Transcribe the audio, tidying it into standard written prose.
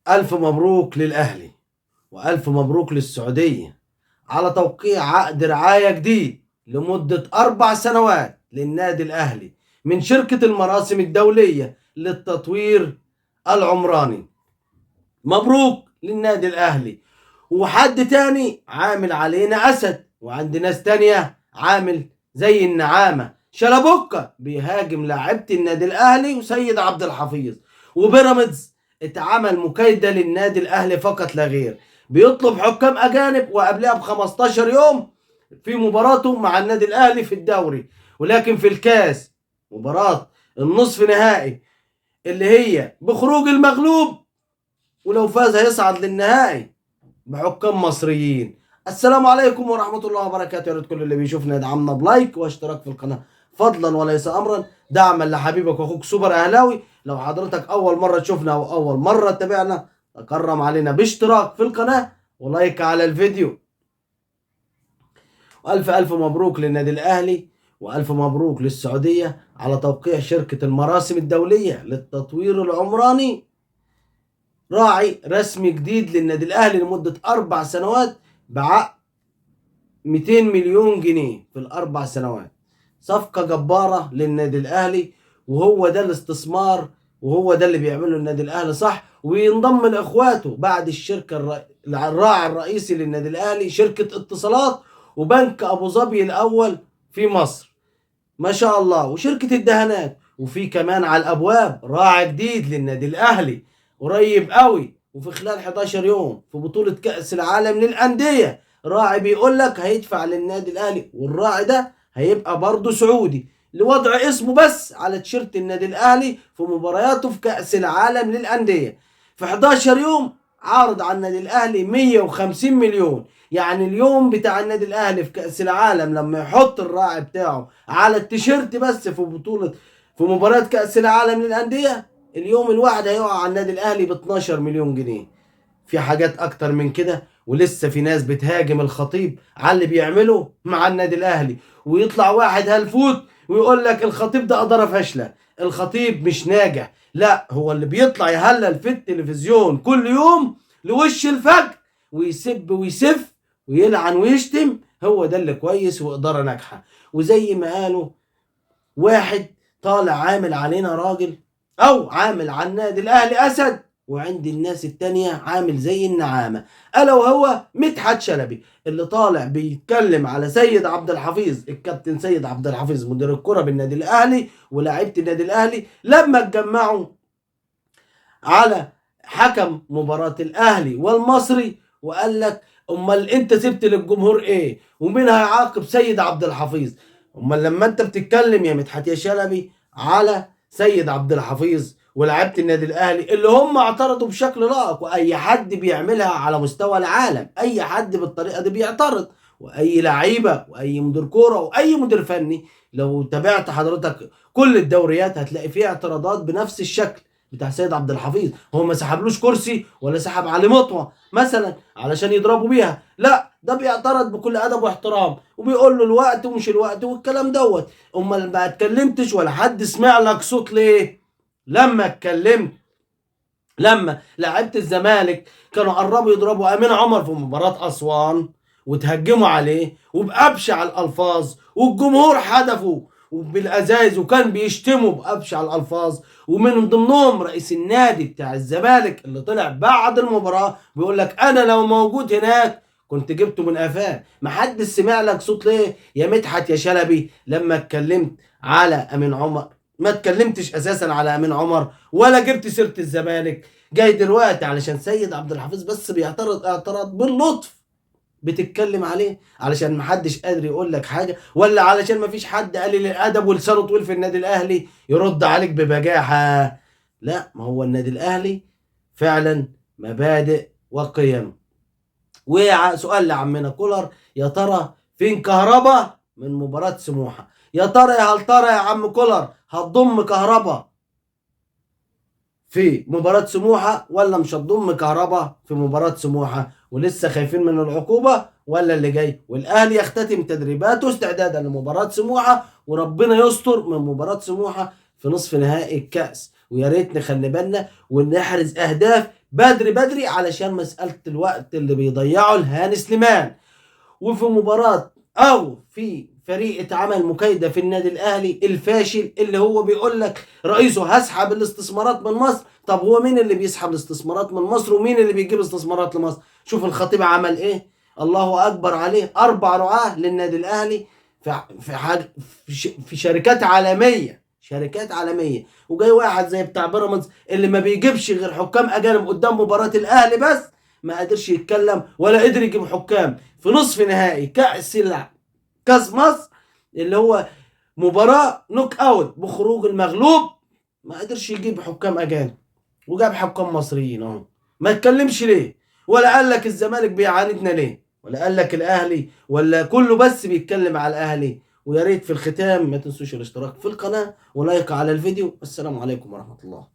ألف مبروك للأهلي وألف مبروك للسعودية على توقيع عقد رعاية جديد لمدة 4 سنوات للنادي الأهلي من شركة المراسم الدولية للتطوير العمراني. مبروك للنادي الأهلي. وحد تاني عامل علينا أسد، وعند ناس تانية عامل زي النعامة شلبوكة بيهاجم لاعبة النادي الأهلي وسيد عبد الحفيظ. وبيراميدز اتعمل مكايدة للنادي الأهلي فقط لا غير، بيطلب حكام أجانب وقبلها ب15 يوم في مباراته مع النادي الأهلي في الدوري. ولكن في الكاس مباراة النصف نهائي اللي هي بخروج المغلوب، ولو فاز هيصعد للنهائي بحكام مصريين. السلام عليكم ورحمة الله وبركاته. يا ريت كل اللي بيشوفنا يدعمنا بلايك واشتراك في القناة فضلا وليس امرا، دعما لحبيبك واخوك سوبر اهلاوي. لو حضرتك اول مرة تشوفنا او اول مرة تتابعنا، تكرم علينا باشتراك في القناة ولايك على الفيديو. والف الف مبروك للنادي الاهلي والف مبروك للسعودية على توقيع شركة المراسم الدولية للتطوير العمراني راعي رسمي جديد للنادي الاهلي لمدة 4 سنوات بعقد 200 مليون جنيه في ال4 سنوات. صفقة جبارة للنادي الاهلي، وهو ده الاستثمار وهو ده اللي بيعمله النادي الاهلي صح. وينضم لاخواته بعد الشركة الراعي الرئيسي للنادي الاهلي شركة اتصالات وبنك ابو ظبي الاول في مصر ما شاء الله، وشركة الدهانات. وفي كمان على الابواب راعي جديد للنادي الاهلي قريب قوي، وفي خلال 11 يوم في بطولة كأس العالم للأندية راعي بيقول لك هيدفع للنادي الأهلي، والراعي ده هيبقى برضه سعودي لوضع اسمه بس على تيشيرت النادي الأهلي في مبارياته في كأس العالم للأندية. في 11 يوم عارض على النادي الأهلي 150 مليون. يعني اليوم بتاع النادي الأهلي في كأس العالم لما يحط الراعي بتاعه على التيشيرت بس في مباراة كأس العالم للأندية، اليوم الواحد هيقع على النادي الاهلي ب 12 مليون جنيه. في حاجات اكتر من كده، ولسه في ناس بتهاجم الخطيب على اللي بيعمله مع النادي الاهلي. ويطلع واحد هلفوت ويقول لك الخطيب ده اداره فاشله، الخطيب مش ناجح. لا، هو اللي بيطلع يهلل في التلفزيون كل يوم لوش الفجر ويسب ويسف ويلعن ويشتم، هو ده اللي كويس واداره ناجحه. وزي ما قالوا، واحد طالع عامل علينا راجل او عامل على النادي الاهلي اسد، وعند الناس التانية عامل زي النعامة، الا وهو مدحت شلبي اللي طالع بيتكلم على سيد عبد الحفيظ، الكابتن سيد عبد الحفيظ مدير الكرة بالنادي الاهلي ولاعيبة النادي الاهلي لما اتجمعوا على حكم مباراة الاهلي والمصري، وقال لك امال انت سبت للجمهور ايه ومين هيعاقب سيد عبد الحفيظ؟ امال لما انت بتتكلم يا مدحت يا شلبي على سيد عبد الحفيظ ولاعيبه النادي الاهلي اللي هم اعترضوا بشكل لائق، واي حد بيعملها على مستوى العالم، اي حد بالطريقه دي بيعترض، واي لعيبه واي مدير كوره واي مدير فني، لو تابعت حضرتك كل الدوريات هتلاقي فيها اعتراضات بنفس الشكل بتاع سيد عبد الحفيظ. هو ما سحبلوش كرسي ولا سحب عليه مطوه مثلا علشان يضربوا بيها، لا، ده بيعترض بكل ادب واحترام وبيقول له الوقت ومش الوقت والكلام دوت. امال ما اتكلمتش ولا حد سمع لك صوت ليه لما اتكلمت؟ لما لعيبه الزمالك كانوا قربوا يضربوا امين عمر في مباراه اسوان وتهجموا عليه وبأبشع الالفاظ، والجمهور حدفوا وبالازايز وكان بيشتموا بأبشع الالفاظ، ومن ضمنهم رئيس النادي بتاع الزمالك اللي طلع بعد المباراه بيقول لك انا لو موجود هناك كنت جبته من قفاه. محدش سمع لك صوت ليه يا مدحت يا شلبي لما اتكلمت على امين عمر؟ ما اتكلمتش اساسا على امين عمر ولا جبت سيره الزمالك، جاي دلوقتي علشان سيد عبد الحفيظ بس بيعترض اعتراض باللطف بتتكلم عليه علشان محدش قادر يقول لك حاجه، ولا علشان مفيش حد قليل الادب ولسانه طويل في النادي الاهلي يرد عليك ببجاحه؟ لا، ما هو النادي الاهلي فعلا مبادئ وقيم. وسؤال لعمنا كولر، يا ترى فين كهربا من مباراة سموحة؟ يا ترى هل ترى يا عم كولر هتضم كهربا في مباراة سموحة ولا مش هتضم كهربا في مباراة سموحة؟ ولسه خايفين من العقوبة ولا اللي جاي؟ والاهلي يختتم تدريباته استعدادا لمباراة سموحة، وربنا يستر من مباراة سموحة في نصف نهائي الكأس. ويا ريت نخلي بالنا ونحرز اهداف بدري بدري علشان مسألة الوقت اللي بيضيعه الهاني سليمان. وفي مباراة او في فريق اتعمل مكايدة في النادي الاهلي الفاشل اللي هو بيقول لك رئيسه هسحب الاستثمارات من مصر. طب هو مين اللي بيسحب الاستثمارات من مصر ومين اللي بيجيب استثمارات لمصر؟ شوف الخطيب عمل ايه، الله اكبر عليه، 4 رعاة للنادي الاهلي في شركات عالمية، شركات عالمية. وجاي واحد زي بتاع بيراميدز اللي ما بيجيبش غير حكام اجانب قدام مباراة الاهلي بس، ما قدرش يتكلم ولا قدر يجيب حكام في نصف نهائي كاس مصر اللي هو مباراة نوك اوت بخروج المغلوب، ما قدرش يجيب حكام اجانب وجاب حكام مصريين اهو. ما يتكلمش ليه؟ ولا قال لك الزمالك بيعاندنا ليه؟ ولا قال لك الاهلي؟ ولا كله بس بيتكلم على الاهلي؟ ويا ريت في الختام ما تنسوش الاشتراك في القناة ولايك على الفيديو. السلام عليكم ورحمة الله.